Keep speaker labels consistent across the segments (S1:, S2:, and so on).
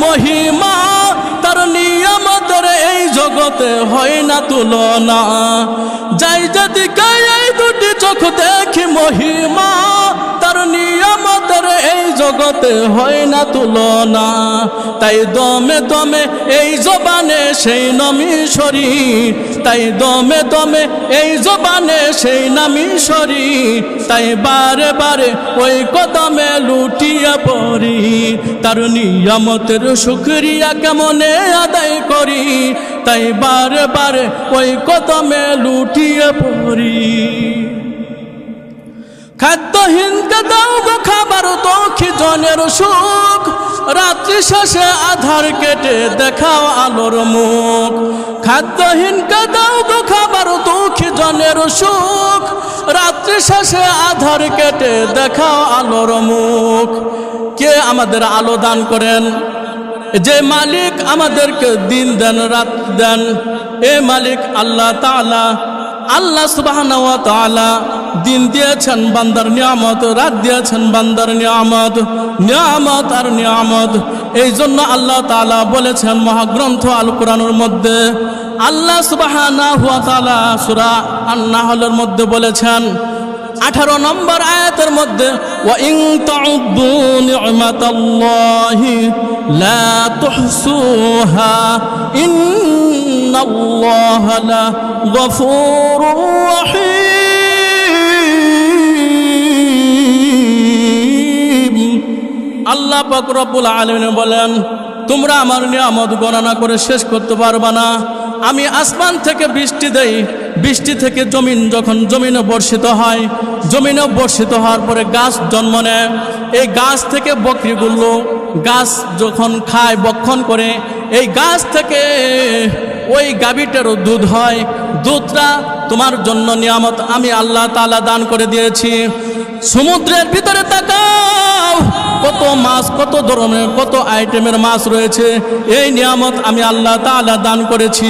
S1: মহিমা, তার নিয়ামতের এই জগতে হয় না তুলনা। যাই যেদিকে এই দুটি চোখ দেখি মহিমা, তার নিয়ামতের এই জগতে হয় না তুলনা। তাই দমে দমে এই জবানে সেই নামই সরি, তাই দমে দমে এই জবানে সেই নামই সরি। তাই বারে বারে ওই কদমে লুটিয়ে পড়ি, তার নিয়ামতের শুকরিয়া কেমনে আদায় করি। তাই বারে বারে ওই কদমে লুটিয়ে পড়ি। খাদ্যহীনকে দাও গো খাবার, দুঃখী জনের সুখ, রাত্রি শেষে আধার কেটে দেখাও আলোর মুখ। খাদ্যহীনকে দাও গো খাবার, দুঃখী জনের সুখ, রাত্রি শেষে আধার কেটে দেখাও আলোর মুখ। কে আমাদের আলো দান করেন? যে মালিক আমাদেরকে দিন দেন রাত দেন, এ মালিক আল্লাহ তাআলা। আল্লাহ সুবহানাহু ওয়া তাআলা দিন দিয়েছেন বান্দার নিয়ামত, রাত দিয়েছেন বান্দার নিয়ামত, নিয়ামত আর নিয়ামত। এই জন্য আল্লাহ তাআলা বলেছেন মহাগ্রন্থ আল কোরআনের মধ্যে, আল্লাহ সুবহানাহু ওয়া তাআলা সূরা আন-নাহলের মধ্যে বলেছেন 18 নম্বর আয়াতের মধ্যে, ওয়া ইন তাউদ্দু নি'মাতাল্লাহি লা তুহসুহা ইন্নাল্লাহা লাগফুরুর রহিম। আল্লাহ পাক রব্বুল আলামিন বলেন, তোমরা আমার নিয়ামত গণনা করে শেষ করতে পারবে না। আমি আসমান থেকে বৃষ্টি দেই, বৃষ্টি থেকে জমিন, যখন জমিনে বর্ষিত হয়, জমিনে বর্ষিত হওয়ার পরে গাছ জন্ম নেয়। এই গাছ থেকে বকরিগুলো গাছ যখন খায়, বক্ষণ করে, এই গাছ থেকে ওই গাভীটারও দুধ হয়। দুধটা তোমার জন্য নিয়ামত আমি আল্লাহ তাআলা দান করে দিয়েছি। সমুদ্রের ভিতরে তাকাও, কত মাছ, কত ধরনের, কত আইটেমের মাছ রয়েছে। এই নিয়ামত আমি আল্লাহ তাআলা দান করেছি।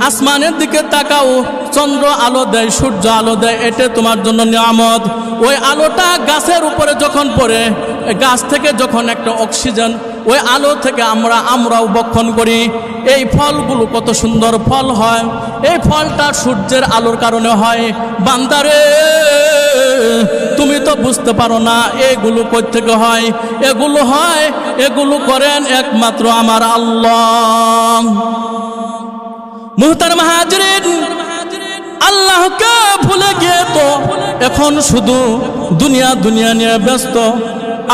S1: আসমানের দিকে তাকাও, চন্দ্র আলো দেয়, সূর্য আলো দেয়, এটা তোমার জন্য নিয়ামত। ওই আলোটা গাছের উপরে যখন পড়ে, গাছ থেকে যখন একটা অক্সিজেন, ওই আলো থেকে আমরাও বক্ষণ করি। এই ফলগুলো কত সুন্দর ফল হয়, এই ফলটা সূর্যের আলোর কারণে হয়। বান্দারে তুমি তো বুঝতে পারো না এগুলো কই থেকে হয়। এগুলো হয়, এগুলো করেন একমাত্র আমার আল্লাহ। মুহতারাম হাজিরিন, আল্লাহকে ভুলে গিয়ে তো এখন শুধু দুনিয়া দুনিয়া নিয়ে ব্যস্ত।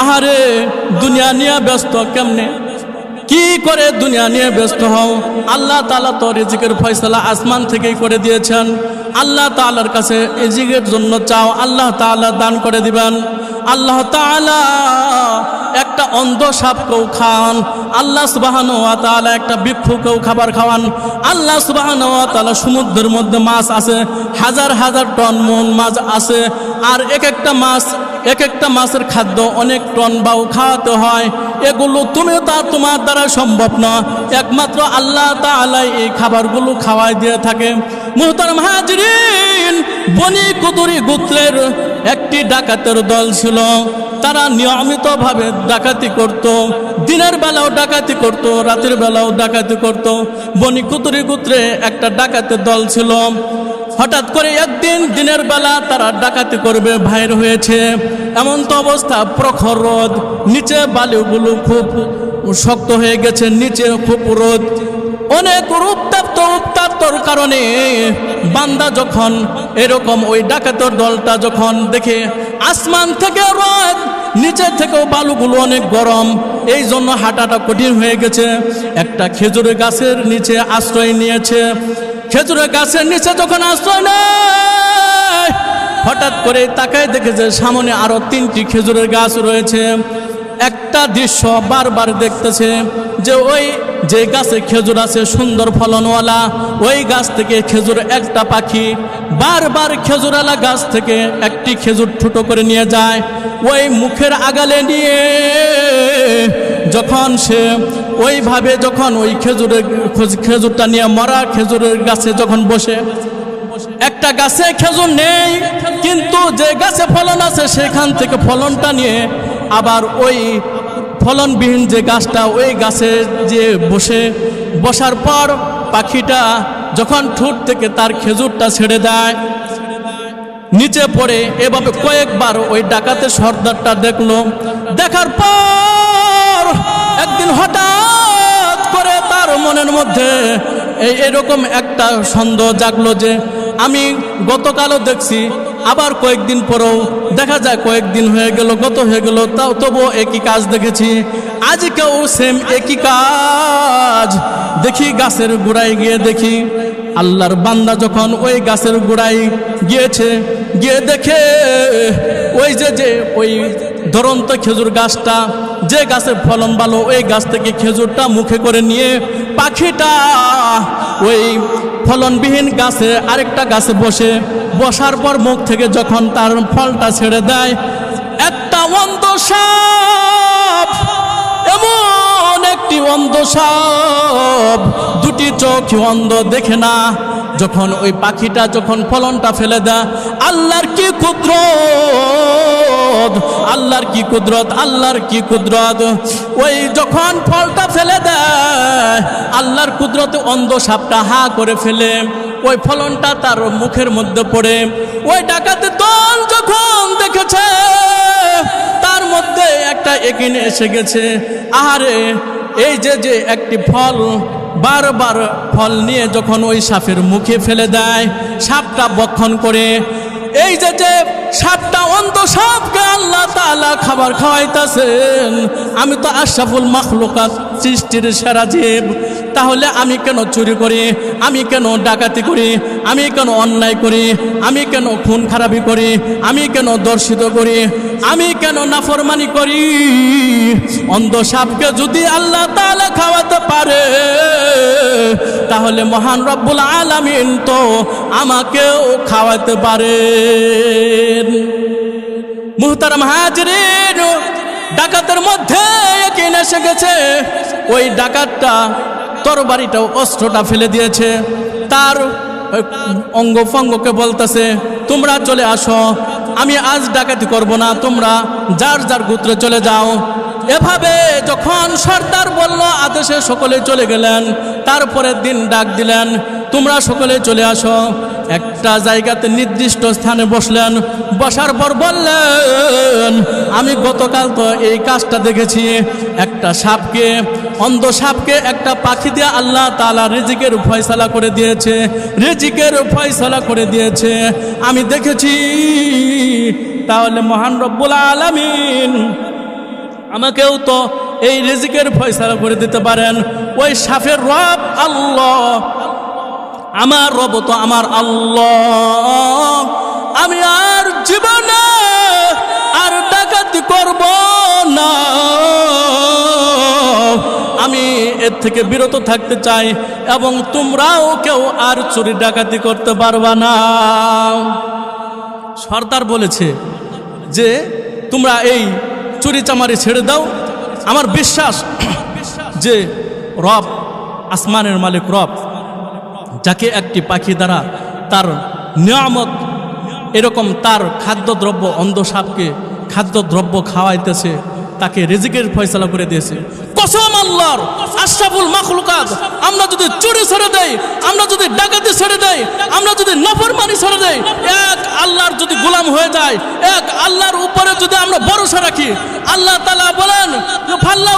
S1: আহারে, দুনিয়া নিয়ে ব্যস্ত কেমনে, কি করে দুনিয়া নিয়ে ব্যস্ত হও? আল্লাহ তাআলা তো রিজিকের ফয়সালা আসমান থেকেই করে দিয়েছেন। আল্লাহ তাআলার কাছে রিজিকের জন্য চাও, আল্লাহ তাআলা দান করে দিবেন। আল্লাহ তাআলা একটা অন্ধ সাপকেও খাওয়ান, আল্লাহ সুবহানাহু ওয়া তাআলা একটা ভিক্ষুকেও খাবার খাওয়ান। আল্লাহ সুবহানাহু ওয়া তাআলা সমুদ্রের মধ্যে মাছ আছে, হাজার হাজার টন মন মাছ আছে। আর এক একটা মাছের খাদ্য অনেক টন বাও খাওয়াতে হয়। এগুলো তুমি তোমার দ্বারা সম্ভব না, একমাত্র আল্লাহ তাআলা এই খাবারগুলো খাওয়াই দিয়ে থাকে। মুহতারাম হাজিরিন, বনি কুদরি গোত্রের একটি ডাকাতের দল ছিল। তারা নিয়মিতভাবে ডাকাতি করত, দিনের বেলাও ডাকাতি করত, রাতের বেলাও ডাকাতি করত। বনি কুদরি গোত্রে একটা ডাকাতের দল ছিল। হঠাৎ করে একদিন দিনের বেলা তারা ডাকাতি করবে বাইর হয়েছে। এমন তো অবস্থা, প্রখর রোদ, নিচে বালিগুলো খুব শক্ত হয়ে গেছে, নিচে খুব রোদ, অনেক উত্তাপ্তর কারণে বান্দা যখন এরকম ওই ডাকাতের দলটা যখন দেখে আসমান থেকে রোদ, নিচে থেকেও বালুগুলো অনেক গরম, এই জন্য হাঁটাটা কঠিন হয়ে গেছে। একটা খেজুরের গাছের নিচে আশ্রয় নিয়েছে। খেজুরের গাছের নিচে যখন আশ্রয় নেয়, হঠাৎ করে তাকায় দেখেছে সামনে আরো 3টি খেজুরের গাছ রয়েছে। একটা দৃশ্য বারবার দেখতেছে যে ওই যে গাছে খেজুর আছে সুন্দর ফলনওয়ালা, ওই গাছ থেকে খেজুর একটা পাখি বারবার খেজুরওয়ালা গাছ থেকে একটি খেজুর ছোট করে নিয়ে যায়। ওই মুখের আগালে নিয়ে যখন সে ওইভাবে যখন ওই খেজুরটা নিয়ে মরা খেজুরের গাছে যখন বসে, একটা গাছে খেজুর নেই, কিন্তু যে গাছে ফলন আছে সেখান থেকে ফলনটা নিয়ে আবার ওই ফলনবিহীন যে গাছটা, ওই গাছে যে বসার পর পাখিটা যখন ঠোঁট থেকে তার খেজুরটা ছেড়ে দেয় নিচে পড়ে, এভাবে কয়েকবার ওই ডাকাতের সর্দারটা দেখলো। দেখার পর একদিন হঠাৎ করে তার মনের মধ্যে এরকম একটা সন্দেহ জাগলো যে আমি গতকালও দেখছি, আবার কয়েকদিন পরেও দেখা যায়, কয়েকদিন হয়ে গেল, গত হয়ে গেল, তাও তবুও একই কাজ দেখেছি, আজকেও সেম একই কাজ। দেখি গাছের গোড়ায় গিয়ে দেখি আল্লাহর বান্দা যখন ওই গাছের গোড়ায় গিয়েছে, গিয়ে দেখে ওই যে ওই ধরন্ত খেজুর গাছটা, যে গাছের ফলন ভালো, ওই গাছ থেকে খেজুরটা মুখে করে নিয়ে পাখিটা ওই ফলনবিহীন গাছে আরেকটা গাছে বসার পর মুখ থেকে যখন তার ফলটা ছেড়ে দেয়, একটা অন্ধ সাপ, এমন একটি অন্ধ সাপ, দুটি চোখ অন্ধ, দেখে না। যখন ওই পাখিটা যখন ফলনটা ফেলে দেয়, আল্লাহর কি কুদরত, আল্লাহর কি কুদরত, আল্লাহর কি কুদরত। ওই যখন ফলটা ফেলে দেয়, আল্লাহর কুদরতে অন্ধ সাপটা হা করে ফেলে, ওই ফলনটা তার মুখের মধ্যে পড়ে। ওই ডাকাতের দল যখন দেখেছে তার মধ্যে একটা একিন এসে গেছে, আহারে এই যে একটি ফল বারবার ফল নিয়ে যখন ওই সাপের মুখে ফেলে দেয়, সাপটা বক্ষণ করে, এই যে সাপটা অন্ধ সাপকে আল্লাহ তাআলা খাবার খাওয়াইতেছেন, আমি তো আশরাফুল মাখলুকাত, সৃষ্টির সেরা জীব, তাহলে আমি কেন চুরি করি, আমি কেন ডাকাতি করি, আমি কেন অন্যায় করি, আমি কেন খুন খারাপি করি, আমি কেন দর্শিত করি, আমি কেন নাফরমানি করি? অন্ধ সাপকে যদি আল্লাহ তাআলা খাওয়াতে পারে, তাহলে মহান রব্বুল আলামিন তো আমাকেও খাওয়াতে পারেন। মুহতারাম হাজিরিন, ডাকাতের মধ্যে একিন এসে গেছে। ওই ডাকাতটা তরবারিটাও, অস্ত্রটা ফেলে দিয়েছে, তার অঙ্গ ফঙ্গকে বলতেছে, তোমরা চলে আসো, আমি আজ ডাকাতি করব না, তোমরা যার যার গোত্রে চলে যাও। এভাবে যখন সর্দার বলল, আদেশে সকলে চলে গেলেন। তারপরের দিন ডাক দিলেন, তোমরা সকলে চলে আসো। একটা জায়গাতে নির্দিষ্ট স্থানে বসলেন। বসার পর বললেন, আমি গতকাল তো এই কাজটা দেখেছি, একটা সাপকে, অন্ধ সাপকে একটা পাখি দিয়ে আল্লাহ তাআলা রিজিকের ফয়সালা করে দিয়েছে, রিজিকের ফয়সালা করে দিয়েছে, আমি দেখেছি। তাহলে মহান রব্বুল আলামিন আমাকেও তো এই রিজিকের ফয়সালা করে দিতে পারেন। ওই সাপের রব আল্লাহ, আমার রব তো আমার আল্লাহ। আমি আর জীবনে আর ডাকাতি করব না, আমি এর থেকে বিরত থাকতে চাই, এবং তোমরাও কেউ আর চুরি ডাকাতি করতে পারবা না। সর্দার বলেছে যে তোমরা এই চুরি চামারি ছেড়ে দাও। আমার বিশ্বাস যে রব, আসমানের মালিক রব, যাকে একটি পাখি দ্বারা তার নিয়ামত, এরকম তার খাদ্যদ্রব্য, অন্ধ সাপকে খাদ্যদ্রব্য খাওয়াইতেছে, তাকে রিজিকের ফয়সালা করে দিয়েছে। কসম আল্লাহর, আশরাফুল মাখলুকাত, আমরা যদি চুরি ছেড়ে দেই, আমরা যদি ডাকাতি ছেড়ে দেই, আমরা যদি নাফরমানি ছেড়ে দেই, এক আল্লাহর যদি গোলাম হয়ে যায়, এক আল্লাহর উপরে যদি আমরা ভরসা রাখি, আল্লাহ তাআলা বলেন,